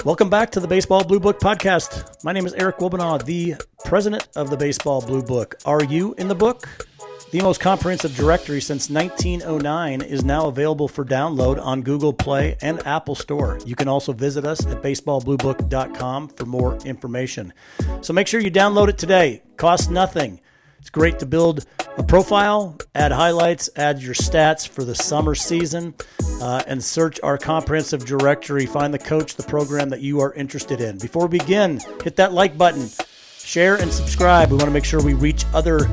Welcome back to the Baseball Blue Book podcast. My name is Eric Wilbenaw, the president of the Baseball Blue Book. Are you in the book? The most comprehensive directory since 1909 is now available for download on Google Play and Apple Store. You can also visit us at baseballbluebook.com for more information. So make sure you download it today. Costs nothing. It's great to build a profile, add highlights, add your stats for the summer season, and search our comprehensive directory. Find the coach, the program that you are interested in. Before we begin, hit that like button, share and subscribe. We want to make sure we reach other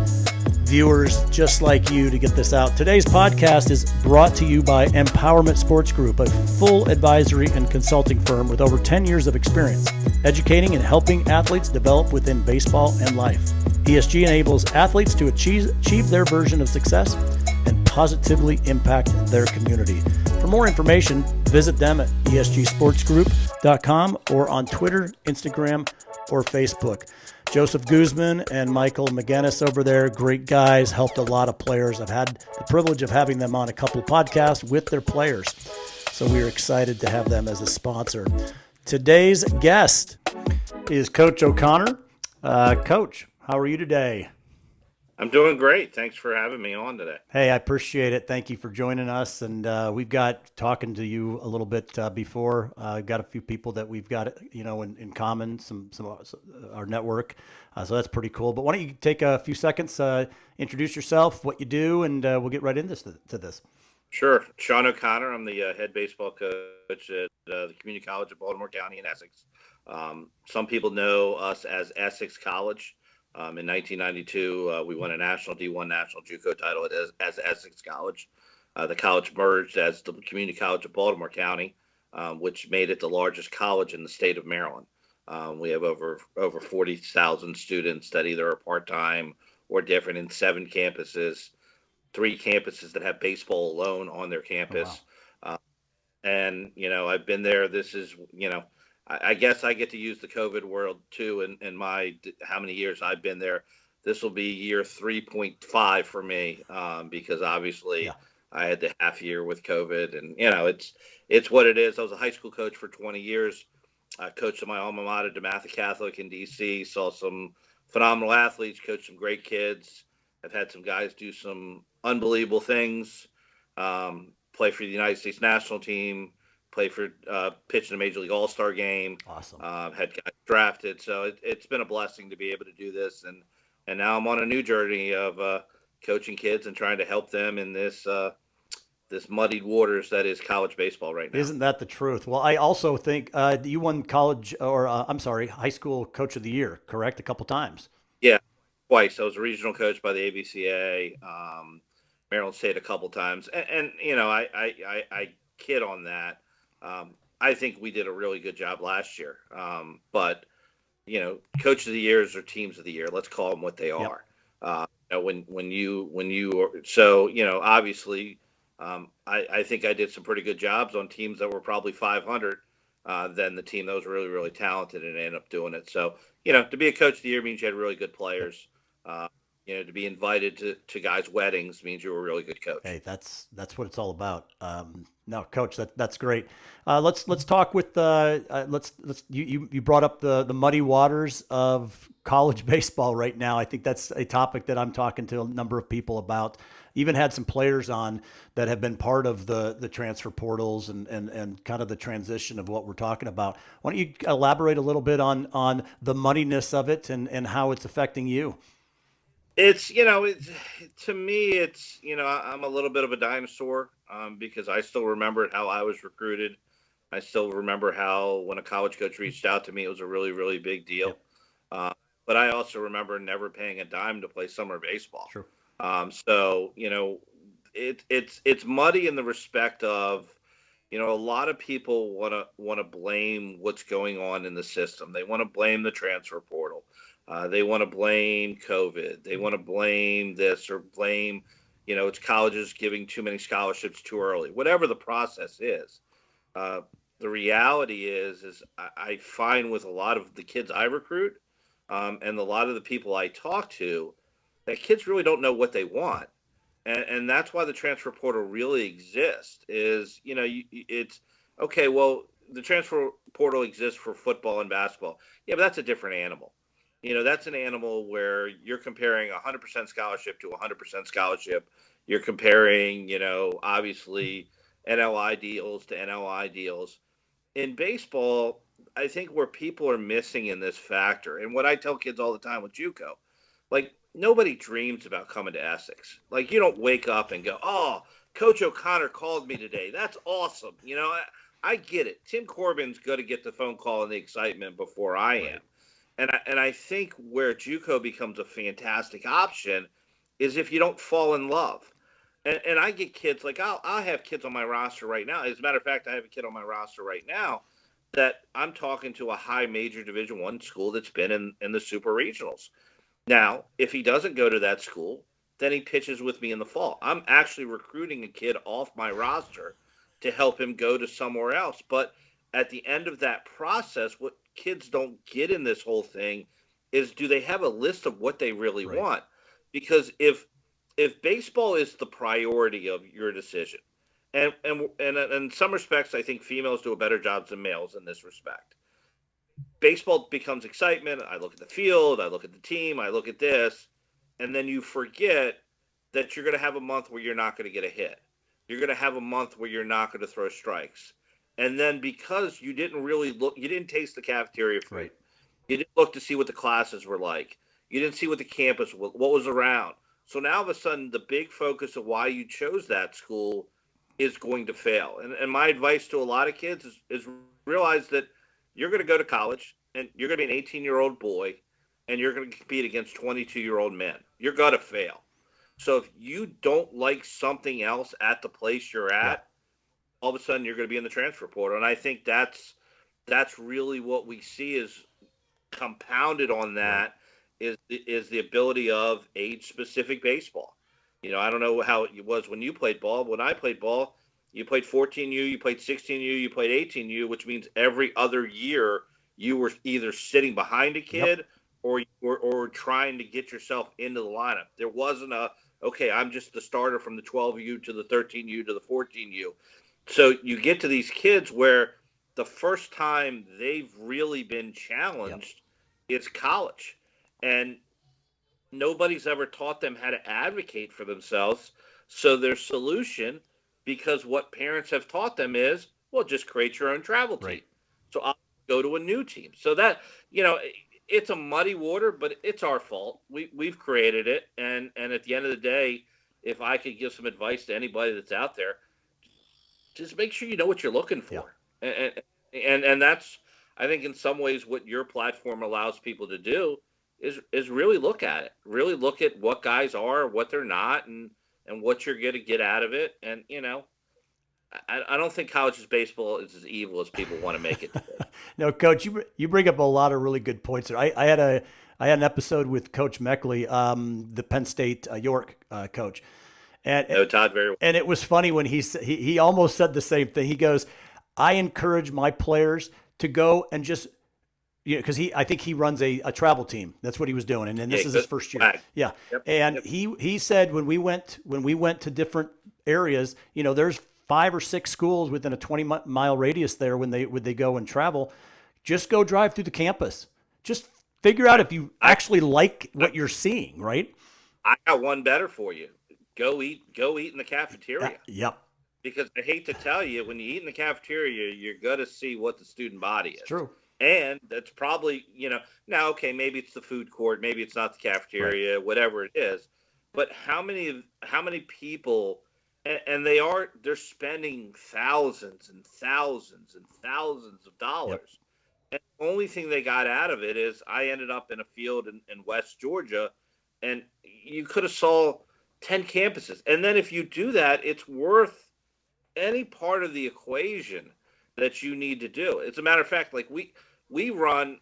viewers just like you to get this out. Today's podcast is brought to you by Empowerment Sports Group, a full advisory and consulting firm with over 10 years of experience, educating and helping athletes develop within baseball and life. ESG enables athletes to achieve their version of success and positively impact their community. For more information, visit them at esgsportsgroup.com or on Twitter, Instagram, or Facebook. Joseph Guzman and Michael McGinnis over there, great guys, helped a lot of players. I've had the privilege of having them on a couple of podcasts with their players, so we're excited to have them as a sponsor. Today's guest is Coach O'Connor. Coach, how are you today? I'm doing great. Thanks for having me on today. Hey, I appreciate it. Thank you for joining us. And we've got talking to you a little bit before. Got a few people that we've got, in common, some our network. So that's pretty cool. But why don't you take a few seconds, introduce yourself, what you do, and we'll get right into this. Sure. Sean O'Connor. I'm the head baseball coach at the Community College of Baltimore County in Essex. Some people know us as ESSEX College. In 1992, we won a national D1 national JUCO title as Essex College. The college merged as the Community College of Baltimore County, which made it the largest college in the state of Maryland. We have over 40,000 students that either are part-time or different in 7 campuses, 3 campuses that have baseball alone on their campus. Oh, wow. And, I've been there. This is, I guess I get to use the COVID world too. In my, how many years I've been there, this will be year 3.5 for me. Because obviously I had the half year with COVID and, it's what it is. I was a high school coach for 20 years. I coached at my alma mater, DeMatha Catholic in DC, saw some phenomenal athletes, coached some great kids. I've had some guys do some unbelievable things, play for the United States national team, play for pitch in a Major League All-Star game. Awesome. Had guys drafted. So it's been a blessing to be able to do this. And now I'm on a new journey of coaching kids and trying to help them in this muddied waters that is college baseball right now. Isn't that the truth? Well, I also think you won high school coach of the year, correct? A couple times. Yeah, twice. I was a regional coach by the ABCA, Maryland State a couple times. And I kid on that. I think we did a really good job last year. But coach of the years or teams of the year, let's call them what they are. Obviously, I think I did some pretty good jobs on teams that were probably 500 than the team that was really, really talented and ended up doing it. So, to be a coach of the year means you had really good players. To be invited to guys' weddings means you're a really good coach. Hey, that's what it's all about. No, Coach, that's great. Let's talk with you brought up the muddy waters of college baseball right now. I think that's a topic that I'm talking to a number of people about. Even had some players on that have been part of the transfer portals and kind of the transition of what we're talking about. Why don't you elaborate a little bit on the muddiness of it and how it's affecting you? It's, to me, it's, I'm a little bit of a dinosaur because I still remember how I was recruited. I still remember how when a college coach reached out to me, it was a really, really big deal. Yep. But I also remember never paying a dime to play summer baseball. Sure. It's muddy in the respect of, a lot of people want to blame what's going on in the system. They want to blame the transfer portal. They want to blame COVID. They want to blame this or blame, it's colleges giving too many scholarships too early. Whatever the process is, the reality is I find with a lot of the kids I recruit and a lot of the people I talk to, that kids really don't know what they want. And that's why the transfer portal really exists is, it's okay. Well, the transfer portal exists for football and basketball. Yeah, but that's a different animal. That's an animal where you're comparing 100% scholarship to 100% scholarship. You're comparing, obviously NLI deals to NLI deals. In baseball, I think where people are missing in this factor, and what I tell kids all the time with JUCO, like nobody dreams about coming to Essex. Like you don't wake up and go, "Oh, Coach O'Connor called me today. That's awesome." I get it. Tim Corbin's going to get the phone call and the excitement before I am. And I think where JUCO becomes a fantastic option is if you don't fall in love. And I get kids like I'll have kids on my roster right now. As a matter of fact, I have a kid on my roster right now that I'm talking to a high major Division I school that's been in the super regionals. Now, if he doesn't go to that school, then he pitches with me in the fall. I'm actually recruiting a kid off my roster to help him go to somewhere else. But at the end of that process, what kids don't get in this whole thing is, do they have a list of what they really want? Because if baseball is the priority of your decision, and in some respects, I think females do a better job than males in this respect. Baseball becomes excitement. I look at the field, I look at the team, I look at this, and then you forget that you're going to have a month where you're not going to get a hit. You're going to have a month where you're not going to throw strikes. And then because you didn't really look, you didn't taste the cafeteria food. Right. You didn't look to see what the classes were like. You didn't see what the campus, what was around. So now all of a sudden, the big focus of why you chose that school is going to fail. And my advice to a lot of kids is realize that you're going to go to college and you're going to be an 18-year-old boy and you're going to compete against 22-year-old men. You're going to fail. So if you don't like something else at the place you're at, all of a sudden you're going to be in the transfer portal. And I think that's really what we see is compounded on that is the ability of age-specific baseball. I don't know how it was when you played ball. When I played ball, you played 14U, you played 16U, you played 18U, which means every other year you were either sitting behind a kid or trying to get yourself into the lineup. There wasn't okay, I'm just the starter from the 12U to the 13U to the 14U. So you get to these kids where the first time they've really been challenged is college. And nobody's ever taught them how to advocate for themselves. So their solution, because what parents have taught them is, well, just create your own travel team. So I'll go to a new team. So that, it's a muddy water, but it's our fault. We've created it. And at the end of the day, if I could give some advice to anybody that's out there, just make sure you know what you're looking for. And that's, I think in some ways what your platform allows people to do is really look at it. Really look at what guys are, what they're not, and what you're going to get out of it. And, I don't think college baseball is as evil as people want to make it. No, Coach, you bring up a lot of really good points there. I had an episode with Coach Meckley, the Penn State York coach. And Todd very well. And it was funny when he almost said the same thing. He goes, I encourage my players to go and just, because I think he runs a travel team. That's what he was doing, and then this is his first year. Yeah, and he said when we went to different areas, there's 5 or 6 schools within a 20-mile radius there when they go and travel. Just go drive through the campus. Just figure out if you actually like what you're seeing. Right. I got one better for you. Go eat in the cafeteria. Yep. Because I hate to tell you, when you eat in the cafeteria, you're going to see what the student body is. It's true. And that's probably, now, okay, maybe it's the food court, maybe it's not the cafeteria, whatever it is. But how many people, and they're spending thousands and thousands and thousands of dollars. And the only thing they got out of it is I ended up in a field in West Georgia, and you could have saw 10 campuses. And then if you do that, it's worth any part of the equation that you need to do. As a matter of fact, like we run,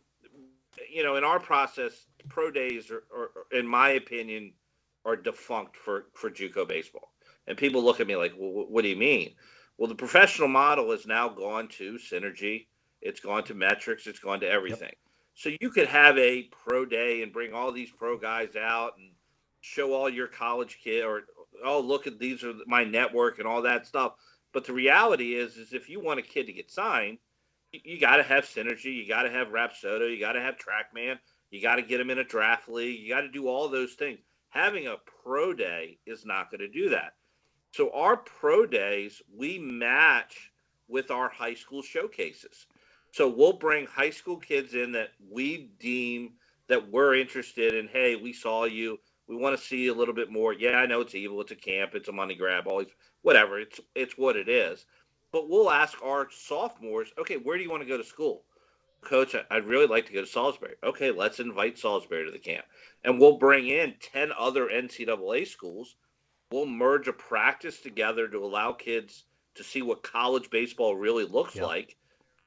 in our process, pro days are, in my opinion, are defunct for JUCO baseball. And people look at me like, well, what do you mean? Well, the professional model has now gone to Synergy. It's gone to metrics. It's gone to everything. So you could have a pro day and bring all these pro guys out and show all your college kid look at these are my network and all that stuff. But the reality is if you want a kid to get signed, you got to have synergy. You got to have Rapsodo. You got to have TrackMan. You got to get them in a draft league. You got to do all those things. Having a pro day is not going to do that. So our pro days, we match with our high school showcases. So we'll bring high school kids in that we deem that we're interested in. Hey, we saw you. We want to see a little bit more. Yeah, I know it's evil. It's a camp. It's a money grab. Always, whatever. It's what it is. But we'll ask our sophomores, okay, where do you want to go to school? Coach, I'd really like to go to Salisbury. Okay, let's invite Salisbury to the camp. And we'll bring in 10 other NCAA schools. We'll merge a practice together to allow kids to see what college baseball really looks like,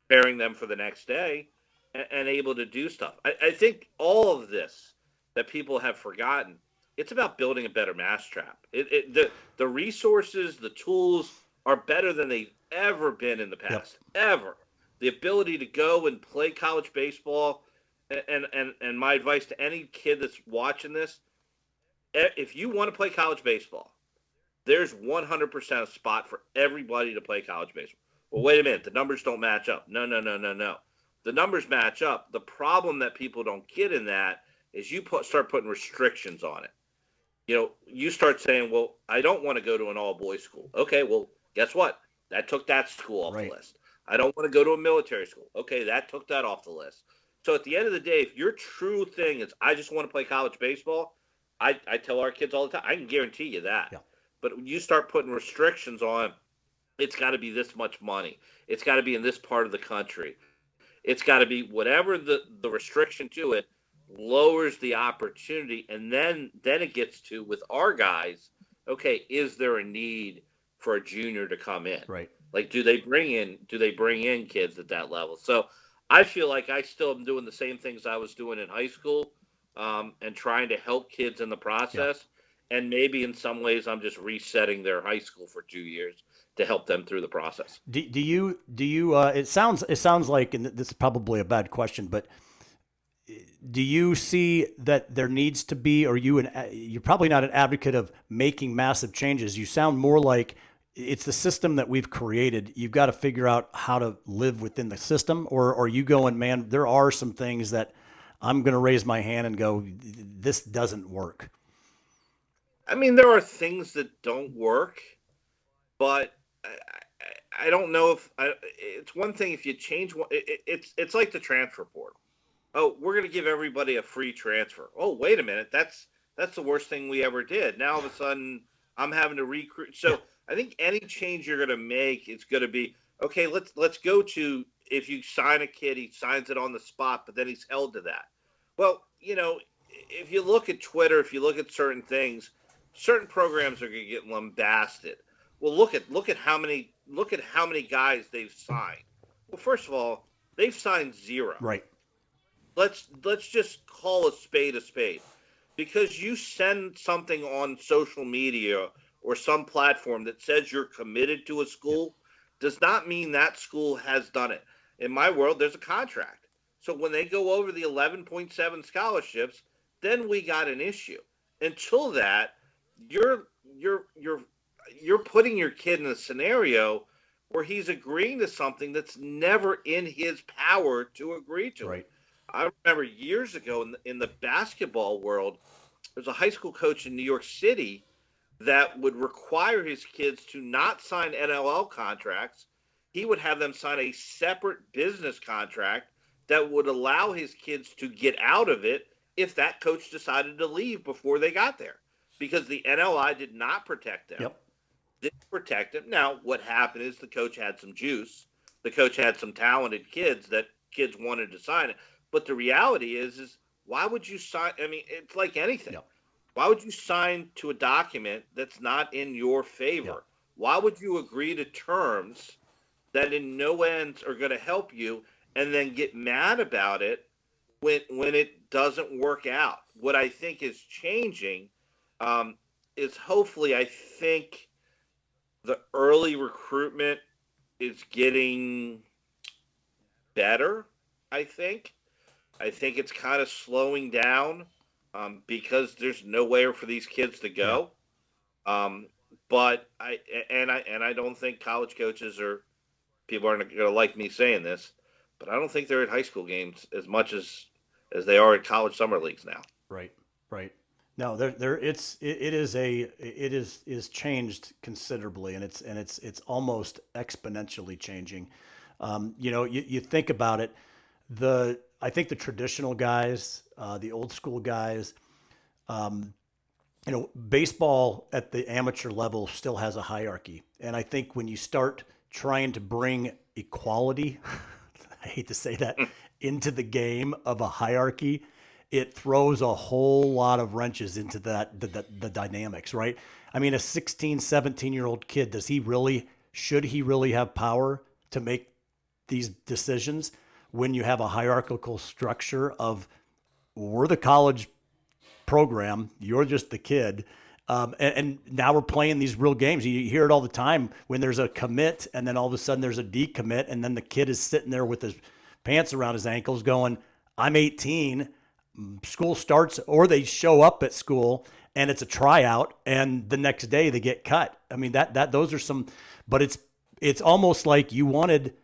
preparing them for the next day, and able to do stuff. I think all of this that people have forgotten, it's about building a better mousetrap. The resources, the tools are better than they've ever been in the past, ever. The ability to go and play college baseball, and my advice to any kid that's watching this, if you want to play college baseball, there's 100% a spot for everybody to play college baseball. Well, wait a minute. The numbers don't match up. No. The numbers match up. The problem that people don't get in that is you start putting restrictions on it. You start saying, well, I don't want to go to an all-boys school. Okay, well, guess what? That took that school off the list. I don't want to go to a military school. Okay, that took that off the list. So at the end of the day, if your true thing is, I just want to play college baseball, I tell our kids all the time, I can guarantee you that. Yeah. But when you start putting restrictions on, it's got to be this much money. It's got to be in this part of the country. It's got to be whatever the restriction to it lowers the opportunity. And then it gets to, with our guys, okay, is there a need for a junior to come in? Right. Like, do they bring in kids at that level? So I feel like I still am doing the same things I was doing in high school, and trying to help kids in the process. Yeah. And maybe in some ways I'm just resetting their high school for 2 years to help them through the process. Do you it sounds like, and this is probably a bad question, but do you see that there needs to be, or you're probably not an advocate of making massive changes. You sound more like it's the system that we've created. You've got to figure out how to live within the system, or are you going, man, there are some things that I'm going to raise my hand and go, this doesn't work. I mean, there are things that don't work, but I don't know if it's one thing if you change one. It's like the transfer portal. Oh, we're going to give everybody a free transfer. Oh, wait a minute, that's the worst thing we ever did. Now all of a sudden, I'm having to recruit. So I think any change you're going to make, it's going to be okay. Let's go to, if you sign a kid, he signs it on the spot, but then he's held to that. Well, if you look at Twitter, if you look at certain things. Certain programs are going to get lambasted. Well, look at how many guys they've signed. Well, first of all, they've signed 0. Right. Let's just call a spade, because you send something on social media or some platform that says you're committed to a school does not mean that school has done it. In my world, there's a contract. So when they go over the 11.7 scholarships, then we got an issue. Until that, you're putting your kid in a scenario where he's agreeing to something that's never in his power to agree to. Right. I remember years ago in the basketball world, there's a high school coach in New York City that would require his kids to not sign NLL contracts. He would have them sign a separate business contract that would allow his kids to get out of it if that coach decided to leave before they got there. Because the NLI did not protect them. Yep. Didn't protect them. Now, what happened is the coach had some juice. The coach had some talented kids that kids wanted to sign it. But the reality is why would you sign? I mean, it's like anything. Yep. Why would you sign to a document that's not in your favor? Yep. Why would you agree to terms that in no ends are going to help you and then get mad about it when it doesn't work out? What I think is changing is hopefully, I think the early recruitment is getting better. I think it's kind of slowing down because there's nowhere for these kids to go. Yeah. But I don't think college coaches people aren't going to like me saying this, but I don't think they're at high school games as much as they are at college summer leagues now. Right. Right. No, it is changed considerably, and it's almost exponentially changing. You think about it, I think the traditional guys, the old school guys, baseball at the amateur level still has a hierarchy. And I think when you start trying to bring equality, I hate to say that, into the game of a hierarchy, it throws a whole lot of wrenches into the dynamics, right? I mean, a 16, 17-year-old kid, should he really have power to make these decisions when you have a hierarchical structure of, we're the college program, you're just the kid. And now we're playing these real games. You hear it all the time when there's a commit and then all of a sudden there's a decommit, and then the kid is sitting there with his pants around his ankles going, I'm 18, school starts, or they show up at school and it's a tryout and the next day they get cut. I mean, those are some, but it's almost like you wanted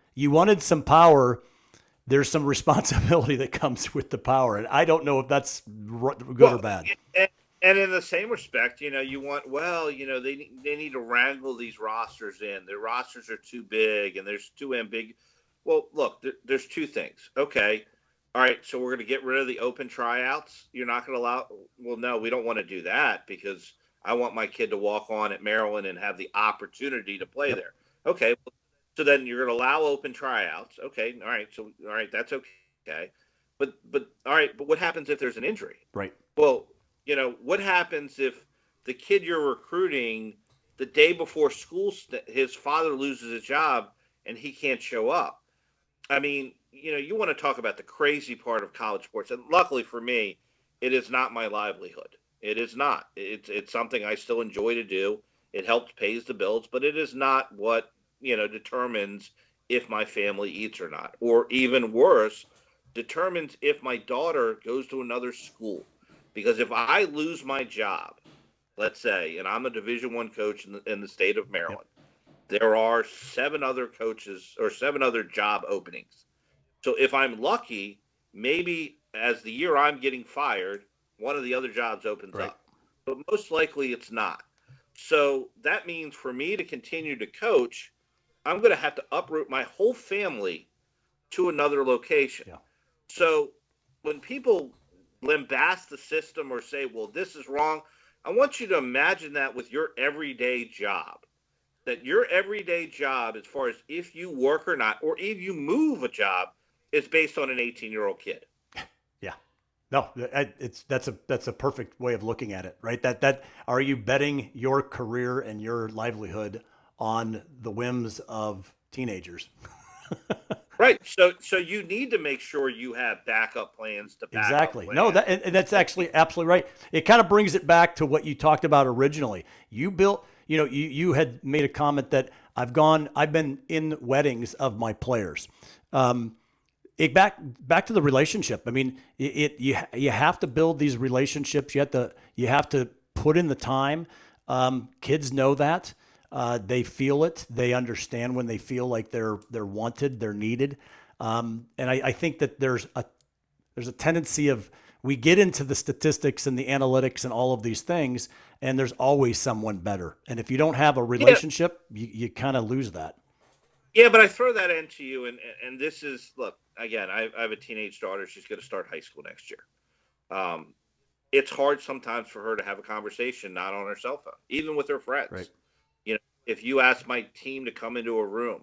some power. There's some responsibility that comes with the power. And I don't know if that's good or bad. And in the same respect, you want, they need to wrangle these rosters in. Their rosters are too big and there's too ambiguous. Well, look, there's two things. Okay. All right. So we're going to get rid of the open tryouts. You're not going to allow, well, no, we don't want to do that because I want my kid to walk on at Maryland and have the opportunity to play there. Okay. So then you're going to allow open tryouts. Okay. All right. So, all right. That's okay. But all right. But what happens if there's an injury? Right. Well, what happens if the kid you're recruiting the day before school, his father loses his job and he can't show up? I mean, you want to talk about the crazy part of college sports. And luckily for me, it is not my livelihood. It is not. It's something I still enjoy to do. It helps pays the bills, but it is not what, determines if my family eats or not. Or even worse, determines if my daughter goes to another school. Because if I lose my job, let's say, and I'm a Division I coach in the state of Maryland, there are 7 other coaches or 7 other job openings. So if I'm lucky, maybe as the year I'm getting fired, one of the other jobs opens up. But most likely it's not. So that means for me to continue to coach, I'm going to have to uproot my whole family to another location. Yeah. So when people lambast the system or say, well, this is wrong, I want you to imagine that with your everyday job. That your everyday job, as far as if you work or not, or if you move a job, is based on an 18-year-old kid. Yeah. No, that's a perfect way of looking at it, right? That are you betting your career and your livelihood on the whims of teenagers? Right. So you need to make sure you have backup plans to back exactly. up No, that's actually absolutely right. It kind of brings it back to what you talked about originally. You built, you had made a comment that I've been in weddings of my players. Back to the relationship. I mean, you have to build these relationships. You have to put in the time. Kids know that. They feel it. They understand when they feel like they're wanted, they're needed. And I think that there's a tendency of, we get into the statistics and the analytics and all of these things, and there's always someone better. And if you don't have a relationship, you kind of lose that. Yeah, but I throw that into you, and this is, look, again, I have a teenage daughter. She's going to start high school next year. It's hard sometimes for her to have a conversation not on her cell phone, even with her friends. Right. If you ask my team to come into a room,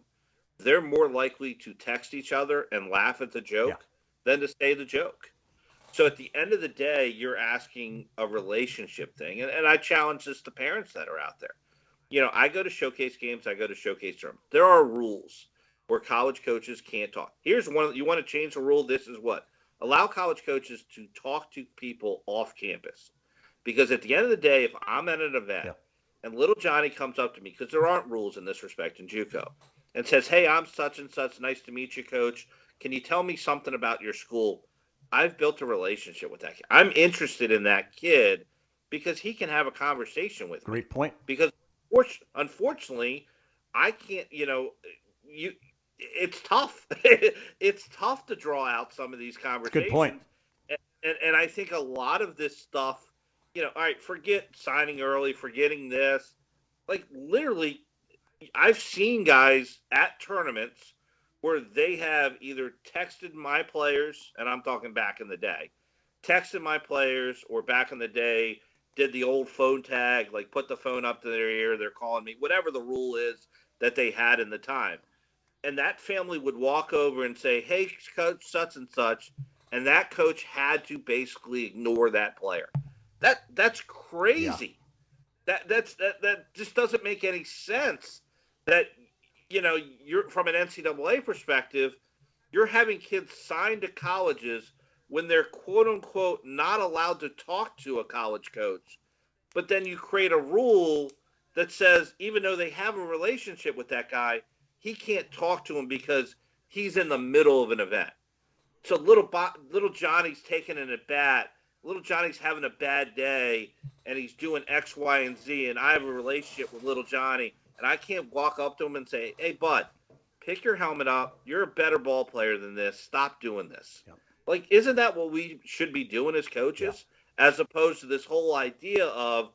they're more likely to text each other and laugh at the joke than to say the joke. So at the end of the day, you're asking a relationship thing. And I challenge this to parents that are out there. I go to showcase games. I go to showcase tournaments. There are rules where college coaches can't talk. Here's one. You want to change the rule? This is what. Allow college coaches to talk to people off campus. Because at the end of the day, if I'm at an event and little Johnny comes up to me, because there aren't rules in this respect in JUCO, and says, hey, I'm such and such. Nice to meet you, coach. Can you tell me something about your school? I've built a relationship with that kid. I'm interested in that kid because he can have a conversation with me. Great point. Because unfortunately, I can't, it's tough. It's tough to draw out some of these Good point. conversations. And I think a lot of this stuff, all right, forget signing early, forgetting this. Like, literally, I've seen guys at tournaments where they have either texted my players, and I'm talking back in the day, texted my players, or back in the day, did the old phone tag, like put the phone up to their ear, they're calling me, whatever the rule is that they had in the time. And that family would walk over and say, "Hey, coach, such and such," and that coach had to basically ignore that player. That's Yeah. crazy. That just doesn't make any sense. That you're from an NCAA perspective, you're having kids signed to colleges when they're quote unquote not allowed to talk to a college coach, but then you create a rule that says even though they have a relationship with that guy, he can't talk to him because he's in the middle of an event. So little Johnny's taking an at bat. Little Johnny's having a bad day, and he's doing X, Y, and Z. And I have a relationship with little Johnny, and I can't walk up to him and say, "Hey, bud, pick your helmet up. You're a better ball player than this. Stop doing this." Yeah. Like, isn't that what we should be doing as coaches, as opposed to this whole idea of?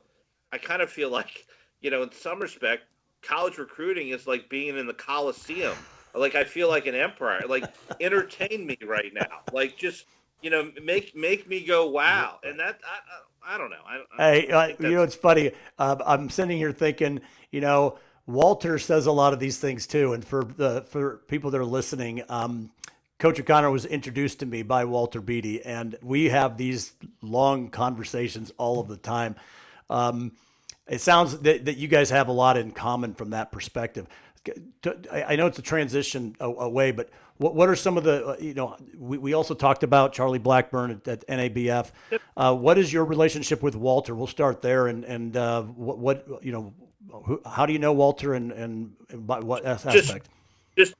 I kind of feel like, in some respect, college recruiting is like being in the Coliseum. Like, I feel like an emperor. Like, entertain me right now. Like, just make me go wow. And that I don't know. Hey, I think that's it's funny. I'm sitting here thinking, Walter says a lot of these things too. And for people that are listening, Coach O'Connor was introduced to me by Walter Beatty, and we have these long conversations all of the time. It sounds that you guys have a lot in common from that perspective. I know it's a transition away, but what are some of the, we also talked about Charlie Blackburn at NABF. What is your relationship with Walter? We'll start there. And how do you know Walter and by what just aspect?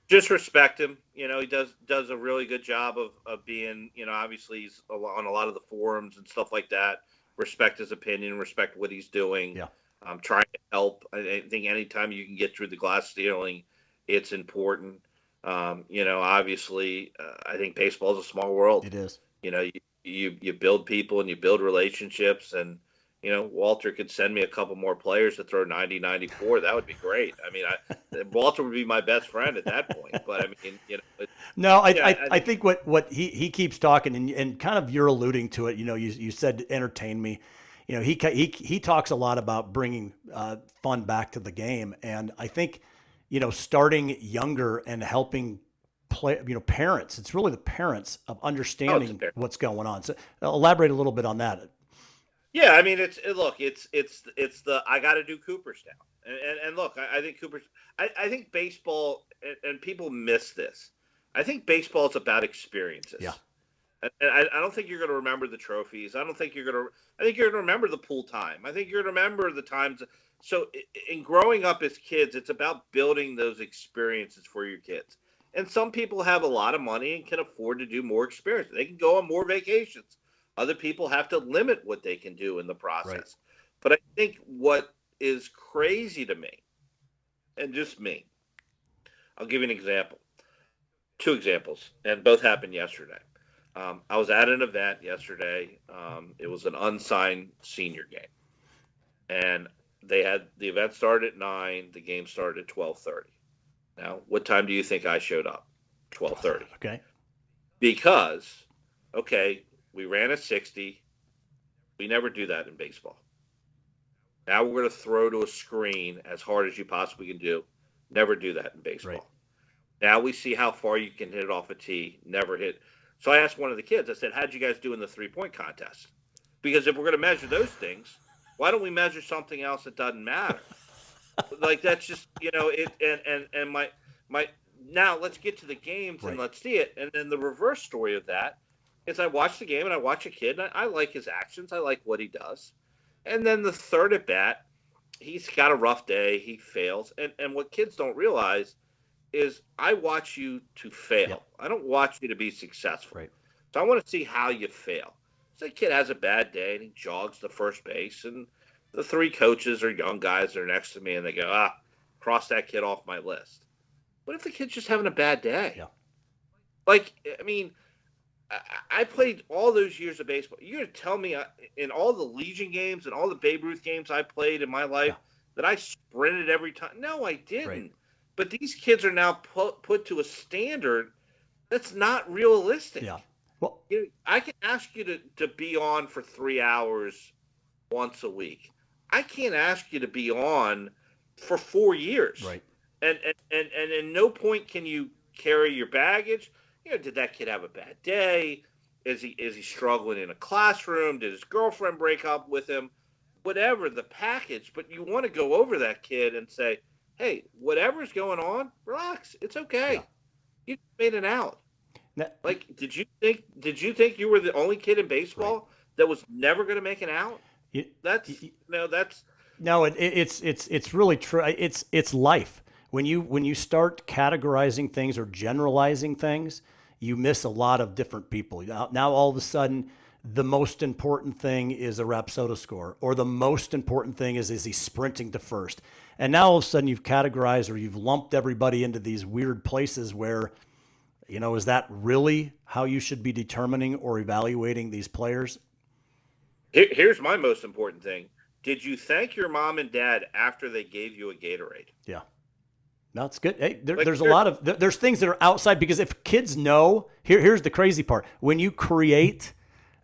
just respect him. He does a really good job of being, obviously he's on a lot of the forums and stuff like that. Respect his opinion, respect what he's doing. Yeah. Trying to help. I think anytime you can get through the glass ceiling, it's important. Obviously, I think baseball is a small world. It is. You build people and you build relationships, and Walter could send me a couple more players to throw 90, 94. That would be great. I mean, Walter would be my best friend at that point. But I mean, No, I think what he keeps talking and kind of you're alluding to it. You said entertain me. He talks a lot about bringing fun back to the game, and I think starting younger and helping parents. It's really the parents of understanding what's going on. So elaborate a little bit on that. Yeah, I mean, it's the I got to do Cooperstown, and look, I think I think baseball, and people miss this. I think baseball is about experiences. Yeah. And I don't think you're going to remember the trophies. I think you're going to remember the pool time. I think you're going to remember the times. So in growing up as kids, it's about building those experiences for your kids. And some people have a lot of money and can afford to do more experiences. They can go on more vacations. Other people have to limit what they can do in the process. Right. But I think what is crazy to me, and just me, I'll give you an example. 2 examples, and both happened yesterday. I was at an event yesterday. It was an unsigned senior game, and the event started at 9. The game started at 12:30. Now, what time do you think I showed up? 12:30. Okay. Because, we ran a 60. We never do that in baseball. Now we're going to throw to a screen as hard as you possibly can do. Never do that in baseball. Right. Now we see how far you can hit it off a tee. Never hit. So I asked one of the kids, I said, how'd you guys do in the 3-point contest? Because if we're going to measure those things, why don't we measure something else that doesn't matter? Like, that's just, and my now let's get to the games and let's see it. And then the reverse story of that is I watch the game and I watch a kid and I like his actions. I like what he does. And then the third at bat, he's got a rough day. He fails. And what kids don't realize is I watch you to fail. Yep. I don't watch you to be successful. Right. So I want to see how you fail. So the kid has a bad day and he jogs to first base, and the 3 coaches are young guys that are next to me, and they go, cross that kid off my list. What if the kid's just having a bad day? Yeah. Like, I mean, I played all those years of baseball. You're going to tell me in all the Legion games and all the Babe Ruth games I played in my life that I sprinted every time? No, I didn't. Right. But these kids are now put to a standard that's not realistic. Yeah. Well, I can ask you to be on for 3 hours once a week. I can't ask you to be on for 4 years. Right. And at no point can you carry your baggage. Did that kid have a bad day? Is he struggling in a classroom? Did his girlfriend break up with him? Whatever the package, but you want to go over that kid and say, hey, whatever's going on, relax. It's okay. Yeah. You made it out. Now, Like, did you think you were the only kid in baseball that was never going to make an out? No, it's really true. It's life. When you start categorizing things or generalizing things, you miss a lot of different people. Now all of a sudden, the most important thing is a Rapsodo score, or the most important thing is he sprinting to first? And now all of a sudden you've categorized or you've lumped everybody into these weird places where, is that really how you should be determining or evaluating these players? Here's my most important thing. Did you thank your mom and dad after they gave you a Gatorade? Yeah. No, it's good. Hey, there's a lot of there's things that are outside, because if kids know, here's the crazy part. When you create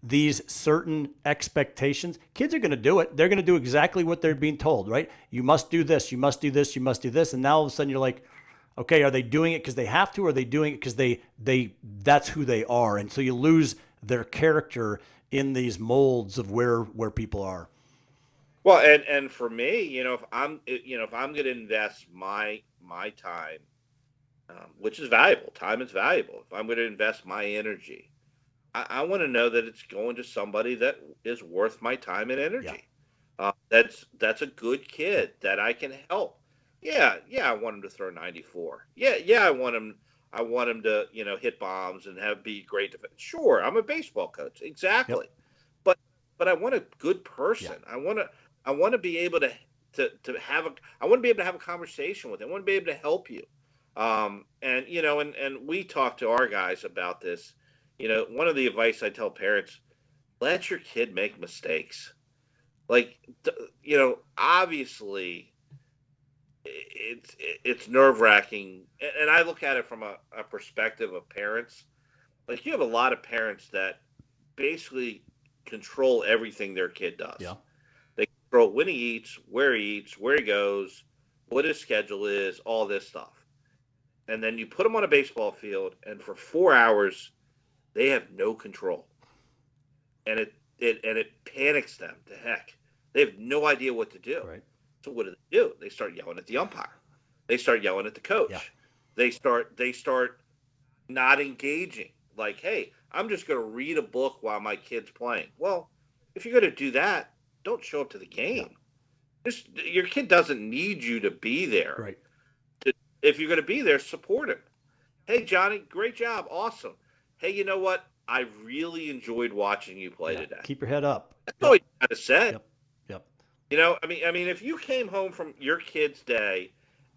these certain expectations, kids are going to do it. They're going to do exactly what they're being told, right? You must do this, you must do this, you must do this. And now all of a sudden you're like, okay, are they doing it because they have to, or are they doing it because they that's who they are? And so you lose their character in these molds of where people are. Well, and for me, if I'm going to invest my time, which is valuable. Time is valuable. If I'm going to invest my energy, I want to know that it's going to somebody that is worth my time and energy. Yeah. That's a good kid that I can help. Yeah, I want him to throw 94. Yeah, I want him to hit bombs and be great defense. Sure, I'm a baseball coach, exactly. Yep. But I want a good person. Yeah. I want to be able to have a conversation with him. I want to be able to help you. And we talk to our guys about this. One of the advice I tell parents: let your kid make mistakes. Like, obviously, it's nerve-wracking, and I look at it from a perspective of parents. Like, you have a lot of parents that basically control everything their kid does. Yeah. They control when he eats, where he goes, what his schedule is, all this stuff. And then you put them on a baseball field, and for 4 hours, they have no control. And it panics them to heck. They have no idea what to do. Right. So what do? They start yelling at the umpire. They start yelling at the coach. Yeah. They start not engaging. Like, hey, I'm just going to read a book while my kid's playing. Well, if you're going to do that, don't show up to the game. Yeah. Your kid doesn't need you to be there. Right. If you're going to be there, support him. Hey, Johnny, great job. Awesome. Hey, you know what? I really enjoyed watching you play today. Keep your head up. That's all you got to say. Yep. I mean, if you came home from your kid's day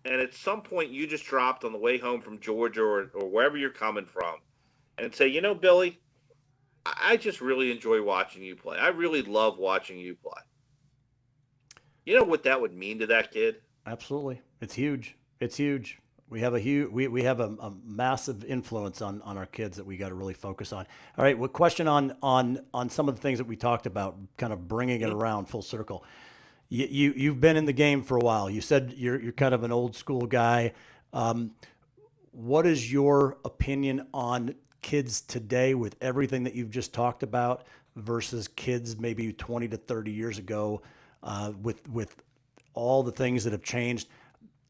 and at some point you just dropped on the way home from Georgia or wherever you're coming from and say, Billy, I just really enjoy watching you play. I really love watching you play. You know what that would mean to that kid? Absolutely. It's huge. It's huge. We have we have a massive influence on our kids that we got to really focus on. All right. Well, question on some of the things that we talked about, kind of bringing it around full circle. You've been in the game for a while. You said you're kind of an old school guy. What is your opinion on kids today with everything that you've just talked about versus kids maybe 20 to 30 years ago, with all the things that have changed?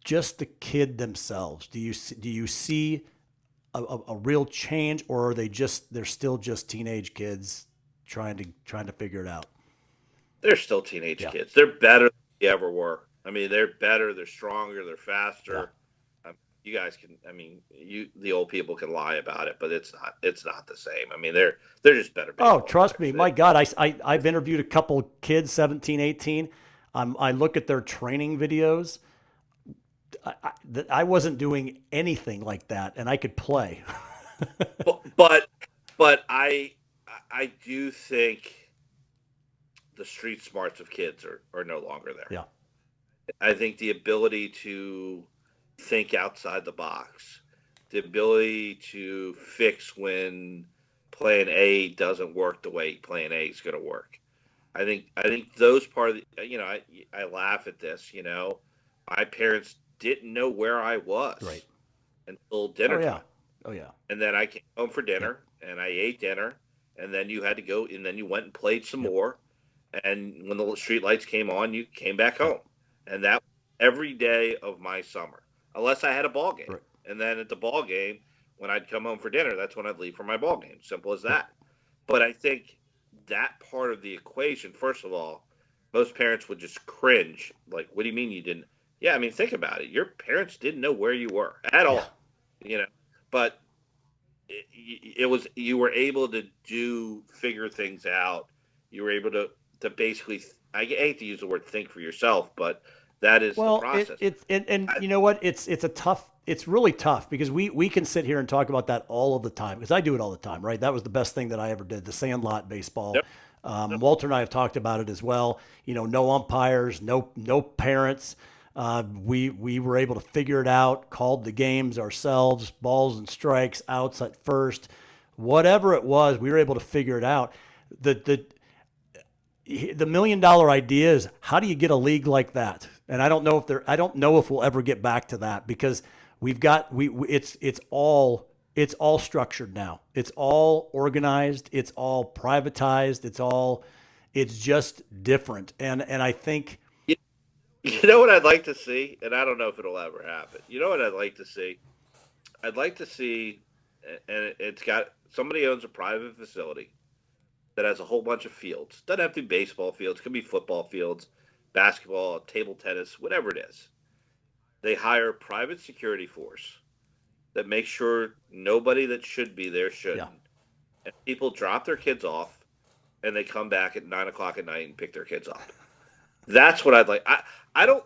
Just the kid themselves. Do you see a real change, or are they're still just teenage kids trying to figure it out? They're still teenage kids. They're better than they ever were. I mean, they're better. They're stronger. They're faster. Yeah. You guys can. I mean, the old people can lie about it, but it's not the same. I mean, they're just better. Oh, trust me. My God, I've interviewed a couple kids, 17, 18. I look at their training videos. I wasn't doing anything like that, and I could play. but I do think the street smarts of kids are no longer there. Yeah. I think the ability to think outside the box, the ability to fix when plan A doesn't work the way plan A is going to work. I think those part of the, I laugh at this. My parents didn't know where I was Right. until dinner Oh yeah. time, Oh yeah. and then I came home for Yep. dinner and I ate dinner, and then you had to go, and then you went and played some Yep. more, and when the street lights came on, you came back Yep. home, and that every day of my summer, unless I had a ball game, Right. and then at the ball game, when I'd come home for dinner, that's when I'd leave for my ball game. Simple as Yep. that. But I think that part of the equation, first of all, most parents would just cringe. Like, what do you mean you didn't? Yeah, I mean, think about it. Your parents didn't know where you were at Yeah. all, but it was, you were able to figure things out. You were able to basically, I hate to use the word think for yourself, but that is the Well, process. and you know what? It's really tough because we can sit here and talk about that all of the time because I do it all the time, right? That was the best thing that I ever did, the sandlot baseball. Yep. Walter and I have talked about it as well. No umpires, no parents. We were able to figure it out, called the games ourselves, balls and strikes, outs at first, whatever it was, we were able to figure it out. The $1 million idea is how do you get a league like that? And I don't know if we'll ever get back to that because it's all structured now. It's all organized. It's all privatized. It's just different. And I think, You know what I'd like to see, and I don't know if it'll ever happen. You know what I'd like to see? I'd like to see, and it's got, somebody owns a private facility that has a whole bunch of fields. Doesn't have to be baseball fields. Could be football fields, basketball, table tennis, whatever it is. They hire a private security force that makes sure nobody that should be there shouldn't. Yeah. And people drop their kids off, and they come back at 9 o'clock at night and pick their kids up. That's what I'd like. I don't.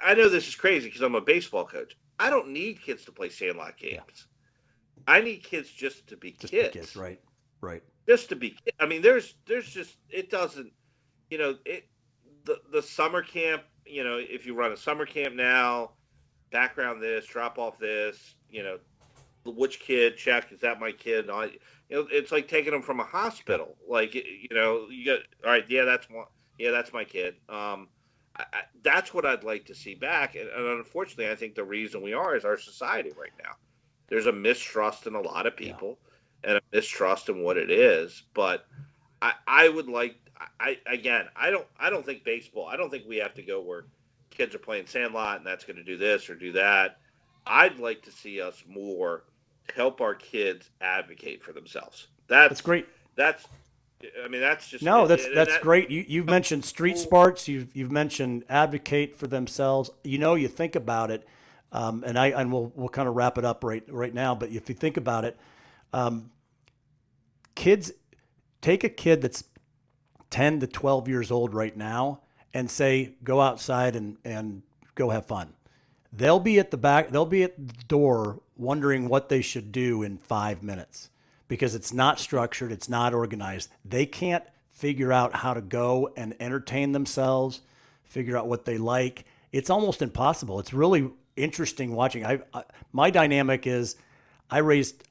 I know this is crazy because I'm a baseball coach. I don't need kids to play sandlot games. Yeah. I need kids just to be kids. Right. Right. Just to be kids. I mean, there's just, it doesn't. The summer camp. If you run a summer camp now, background this, drop off this. Which kid? Check. Is that my kid? It's like taking them from a hospital. Like you got, all right. Yeah, that's one. Yeah, that's my kid. That's what I'd like to see back. And unfortunately, I think the reason we are is our society right now. There's a mistrust in a lot of people and a mistrust in what it is. But I would like, I don't think baseball, I don't think we have to go where kids are playing sandlot and that's going to do this or do that. I'd like to see us more help our kids advocate for themselves. That's great. That's just that's great. You've mentioned street smarts. You've mentioned advocate for themselves. You think about it, and we'll kind of wrap it up right now. But if you think about it, kids, take a kid that's 10 to 12 years old right now and say go outside and go have fun. They'll be at the back. They'll be at the door wondering what they should do in 5 minutes. Because it's not structured, it's not organized. They can't figure out how to go and entertain themselves, figure out what they like. It's almost impossible. It's really interesting watching. My dynamic is I raised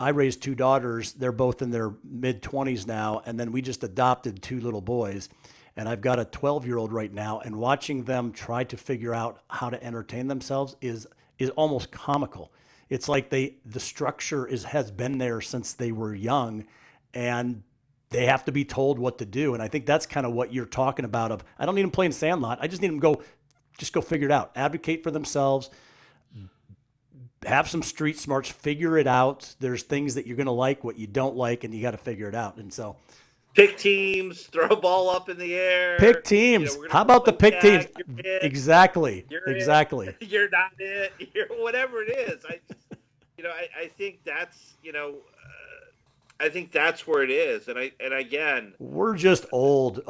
two daughters. They're both in their mid-20s now, and then we just adopted two little boys. And I've got a 12-year-old right now, and watching them try to figure out how to entertain themselves is almost comical. It's like the structure has been there since they were young, and they have to be told what to do. And I think that's kind of what you're talking about. I don't need them playing sandlot. I just need them go figure it out. Advocate for themselves. Have some street smarts. Figure it out. There's things that you're going to like, what you don't like, and you got to figure it out. And so, pick teams, throw a ball up in the air. Pick teams. How about the pick teams? Exactly. You're exactly. You're not it. You're whatever it is. I think that's, I think that's where it is. And again, we're just old,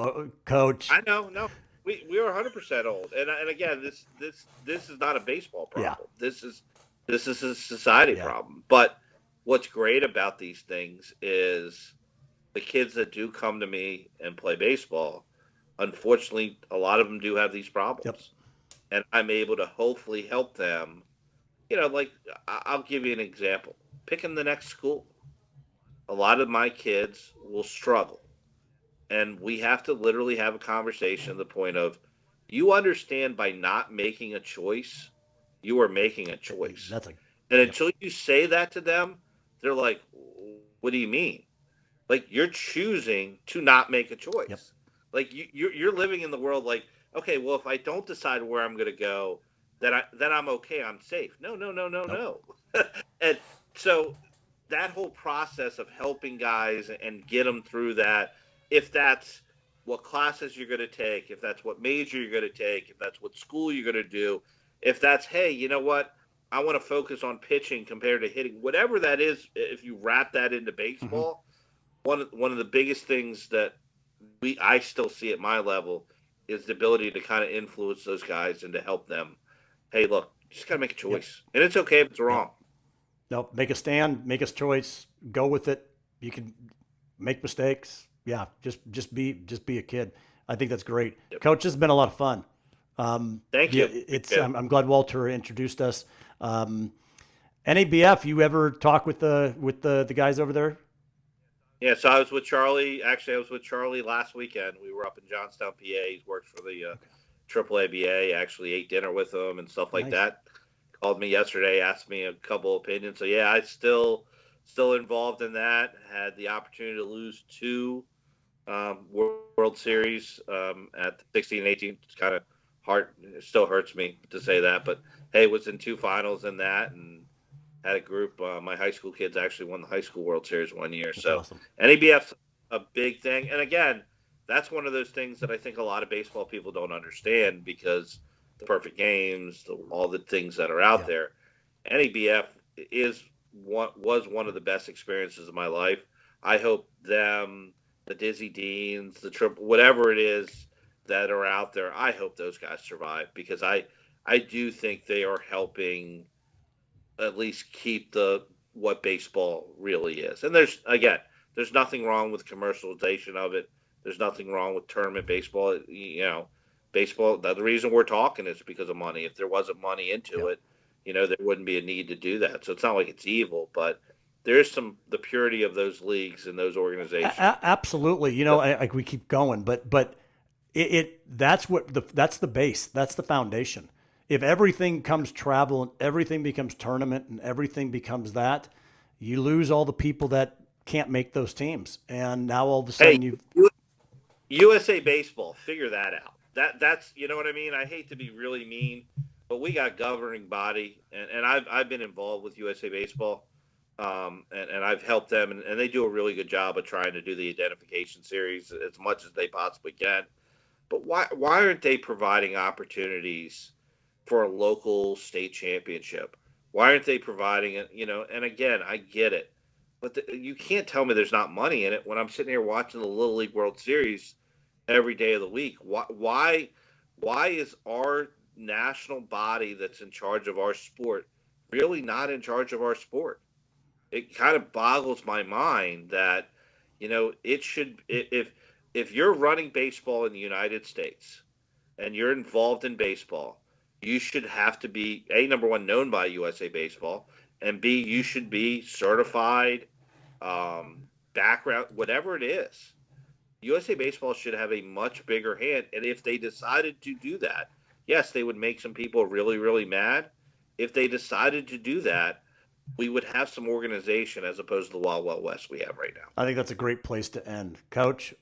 Coach. I know. No, we are 100% old, and again, this is not a baseball Yeah. problem. This is a society Yeah. problem. But what's great about these things is the kids that do come to me and play baseball. Unfortunately, a lot of them do have these Yep. problems, and I'm able to hopefully help them. Like I'll give you an example. Picking the next school. A lot of my kids will struggle, and we have to literally have a conversation to the point of, you understand, by not making a choice, you are making a choice. That's a And yep. until you say that to them, they're like, what do you mean? Like, you're choosing to not make a Yep. choice. Like, you're living in the world like, okay, well, if I don't decide where I'm going to go, then I'm okay, I'm safe. No, no, no, no, Nope. no. And so that whole process of helping guys and get them through that, if that's what classes you're going to take, if that's what major you're going to take, if that's what school you're going to do, if that's, hey, you know what, I want to focus on pitching compared to hitting, whatever that is. If you wrap that into Mm-hmm. baseball, one of the biggest things that I still see at my level is the ability to kind of influence those guys and to help them. Hey, look, you just got to make a Yep. choice, and it's okay if it's Yep. wrong. Nope. Make a stand, make a choice, go with it. You can make mistakes. Yeah. Just be a kid. I think that's great. Yep. Coach, this has been a lot of fun. Thank you. I'm glad Walter introduced us. NABF, you ever talk with the guys over there? Yeah, so I was with Charlie. Actually, I was with Charlie last weekend. We were up in Johnstown, PA. He's worked for the AAA-BA. Actually ate dinner with him and stuff like Nice. that. Called me yesterday, asked me a couple opinions. So yeah, I still involved in that. Had the opportunity to lose two World Series at 16 and 18. It's kind of hard. It still hurts me to say that, but hey, was in two finals in that, and had a group. My high school kids actually won the high school World Series one year. That's So awesome. NABF's a big thing. And again, that's one of those things that I think a lot of baseball people don't understand, because the perfect games, all the things that are out Yeah. there. NABF was one of the best experiences of my life. I hope them, the Dizzy Deans, the Triple, whatever it is that are out there, I hope those guys survive, because I do think they are helping at least keep what baseball really is. And there's nothing wrong with commercialization of it. There's nothing wrong with tournament baseball. Baseball. The reason we're talking is because of money. If there wasn't money into Yep. it, there wouldn't be a need to do that. So it's not like it's evil, but there is the purity of those leagues and those organizations. Absolutely. We keep going, but that's that's the base. That's the foundation. If everything comes travel and everything becomes tournament and everything becomes that, you lose all the people that can't make those teams. And now all of a sudden USA Baseball, figure that out. That's you know what I mean. I hate to be really mean, but we got governing body, and I've been involved with USA Baseball, and I've helped them, and they do a really good job of trying to do the identification series as much as they possibly can. But why aren't they providing opportunities for a local state championship? Why aren't they providing it? And again, I get it, but you can't tell me there's not money in it when I'm sitting here watching the Little League World Series every day of the week. Why is our national body that's in charge of our sport really not in charge of our sport? It kind of boggles my mind that it should, if you're running baseball in the United States and you're involved in baseball, you should have to be number one, known by USA Baseball, and B, you should be certified, background, whatever it is. USA Baseball should have a much bigger hand, and if they decided to do that, yes, they would make some people really, really mad. If they decided to do that, we would have some organization as opposed to the Wild Wild West we have right now. I think that's a great place to end. Coach,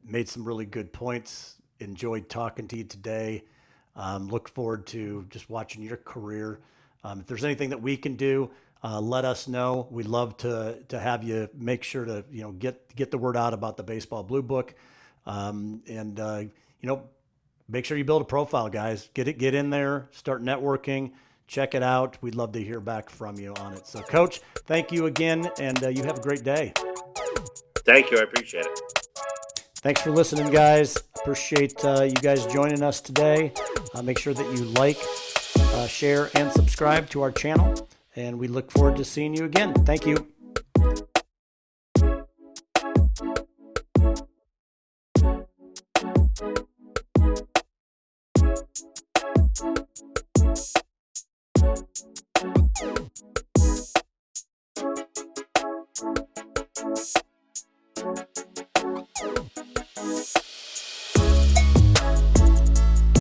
made some really good points. Enjoyed talking to you today. Look forward to just watching your career. If there's anything that we can do, let us know. We'd love to have you make sure to get the word out about the Baseball Blue Book, and make sure you build a profile, guys. Get in there, start networking, check it out. We'd love to hear back from you on it. So, Coach, thank you again, and you have a great day. Thank you. I appreciate it. Thanks for listening, guys. Appreciate you guys joining us today. Make sure that you like, share, and subscribe to our channel. And we look forward to seeing you again. Thank you.